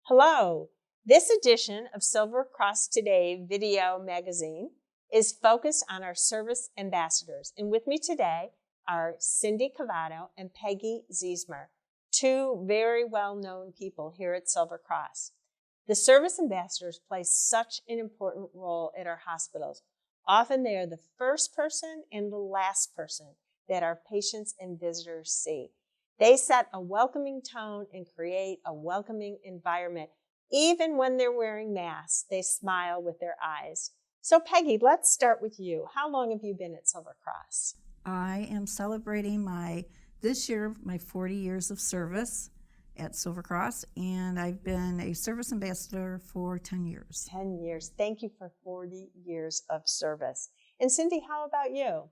Hello. This edition of Silver Cross Today video magazine is focused on our service ambassadors. And with me today are Cindy Cavato and Peggy Ziesmer, two very well-known people here at Silver Cross. The service ambassadors play such an important role at our hospitals. Often they are the first person and the last person that our patients and visitors see. They set a welcoming tone and create a welcoming environment. Even when they're wearing masks, they smile with their eyes. So Peggy, let's start with you. How long have you been at Silver Cross? I am celebrating this year my 40 years of service at Silver Cross, and I've been a service ambassador for 10 years. 10 years. Thank you for 40 years of service. And Cindy, how about you?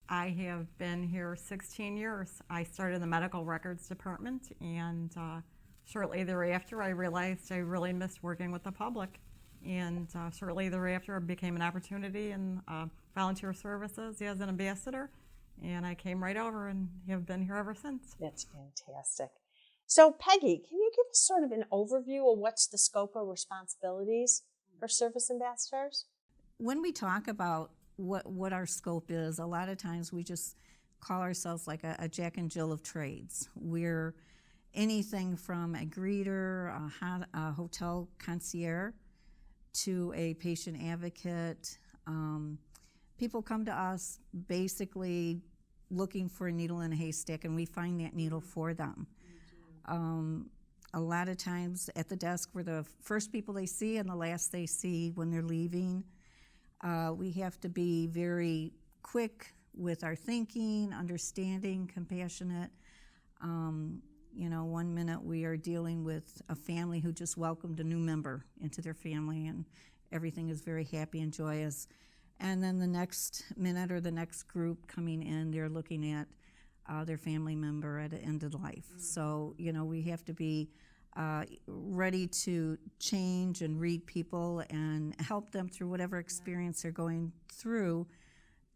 I have been here 16 years. I started in the medical records department, and shortly thereafter I realized I really missed working with the public. And shortly thereafter it became an opportunity in volunteer services as an ambassador, and I came right over and have been here ever since. That's fantastic. So Peggy, can you give us sort of an overview of what's the scope of responsibilities for service ambassadors? When we talk about what our scope is, a lot of times we just call ourselves like a Jack and Jill of trades. We're anything from a greeter, a hotel concierge, to a patient advocate. People come to us basically looking for a needle in a haystack, and we find that needle for them. A lot of times at the desk, we're the first people they see and the last they see when they're leaving. We have to be very quick with our thinking, understanding, compassionate. One minute we are dealing with a family who just welcomed a new member into their family, and everything is very happy and joyous. And then the next minute or the next group coming in, they're looking at their family member at the end of life. So, we have to be ready to change and read people and help them through whatever experience they're going through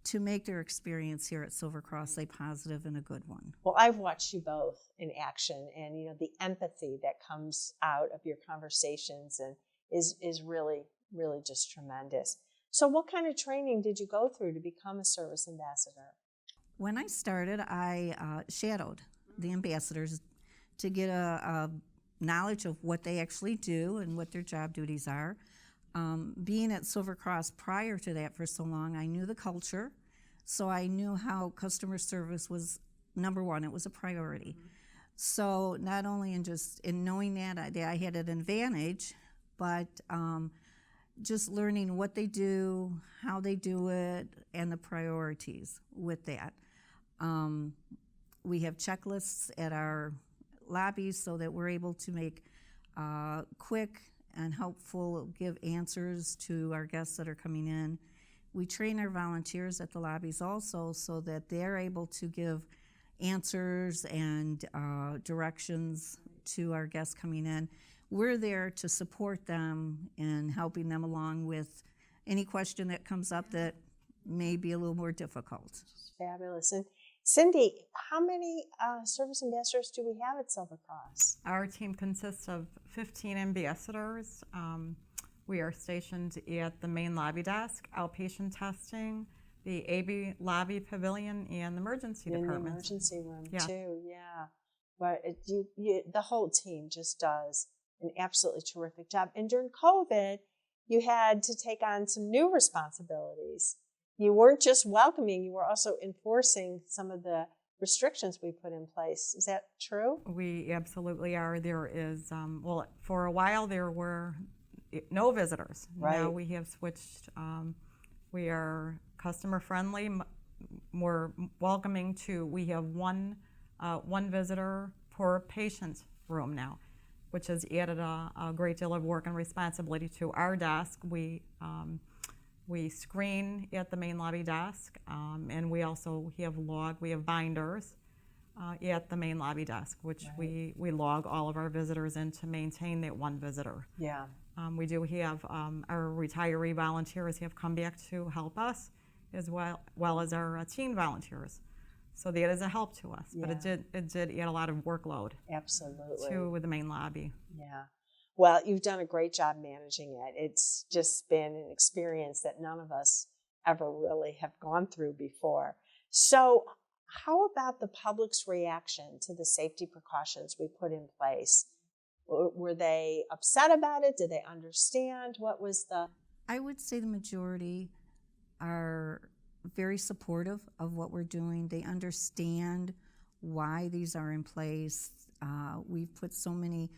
to make their experience here at Silver Cross a positive and a good one. Well, I've watched you both in action, and the empathy that comes out of your conversations and is really, really just tremendous. So what kind of training did you go through to become a service ambassador? When I started, I shadowed the ambassadors to get a knowledge of what they actually do and what their job duties are. Being at Silver Cross prior to that for so long, I knew the culture, so I knew how customer service was number one. It was a priority. So not only in knowing that I had an advantage, but just learning what they do, how they do it, and the priorities with that. We have checklists at our lobbies so that we're able to make quick and helpful, give answers to our guests that are coming in. We train our volunteers at the lobbies also so that they're able to give answers and directions to our guests coming in. We're there to support them in helping them along with any question that comes up that may be a little more difficult. Fabulous. And Cindy, how many service ambassadors do we have at Silver Cross? Our team consists of 15 ambassadors. We are stationed at the main lobby desk, outpatient testing, the AB lobby pavilion, and the emergency department. In the emergency room, too, yeah. But the whole team just does an absolutely terrific job. And during COVID, you had to take on some new responsibilities. You weren't just welcoming, you were also enforcing some of the restrictions we put in place. Is that true? We absolutely are. There is, for a while there were no visitors. Right. Now we have switched. We are customer friendly, more welcoming to. We have one visitor per patient room now, which has added a great deal of work and responsibility to our desk. We screen at the main lobby desk, and we also have we have binders at the main lobby desk, which we log all of our visitors in to maintain that one visitor. Yeah. We do have our retiree volunteers have come back to help us, as well as our teen volunteers. So that is a help to us, but it did add a lot of workload. Absolutely. To the main lobby. Yeah. Well, you've done a great job managing it. It's just been an experience that none of us ever really have gone through before. So how about the public's reaction to the safety precautions we put in place? Were they upset about it? Did they understand? What was the... I would say the majority are very supportive of what we're doing. They understand why these are in place. We've put so many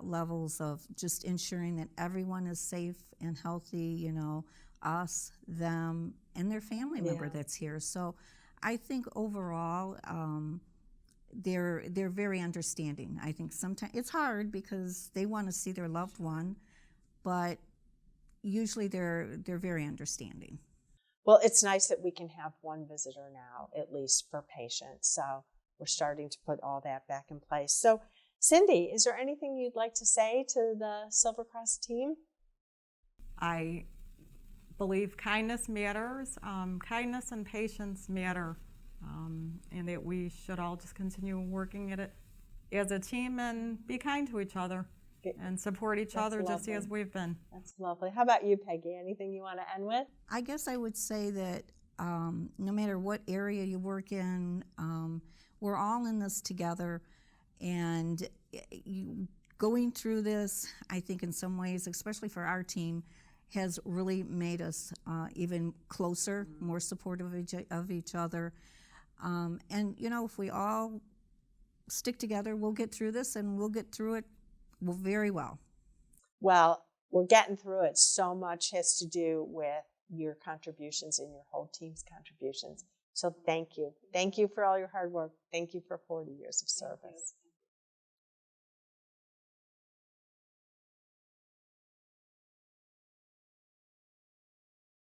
levels of just ensuring that everyone is safe and healthy, you know, us, them, and their family member that's here. So I think overall, they're very understanding. I think sometimes it's hard because they want to see their loved one, but usually they're very understanding. Well, it's nice that we can have one visitor now, at least per patient. So we're starting to put all that back in place. So Cindy, is there anything you'd like to say to the Silver Cross team? I believe kindness matters. Kindness and patience matter. And that we should all just continue working at it as a team and be kind to each other and support each other just as we've been. That's lovely. How about you, Peggy? Anything you want to end with? I guess I would say that no matter what area you work in, we're all in this together. And going through this, I think in some ways, especially for our team, has really made us even closer, more supportive of each other. And, you know, if we all stick together, we'll get through this, and we'll get through it very well. Well, we're getting through it. So much has to do with your contributions and your whole team's contributions. So thank you. Thank you for all your hard work. Thank you for 40 years of service.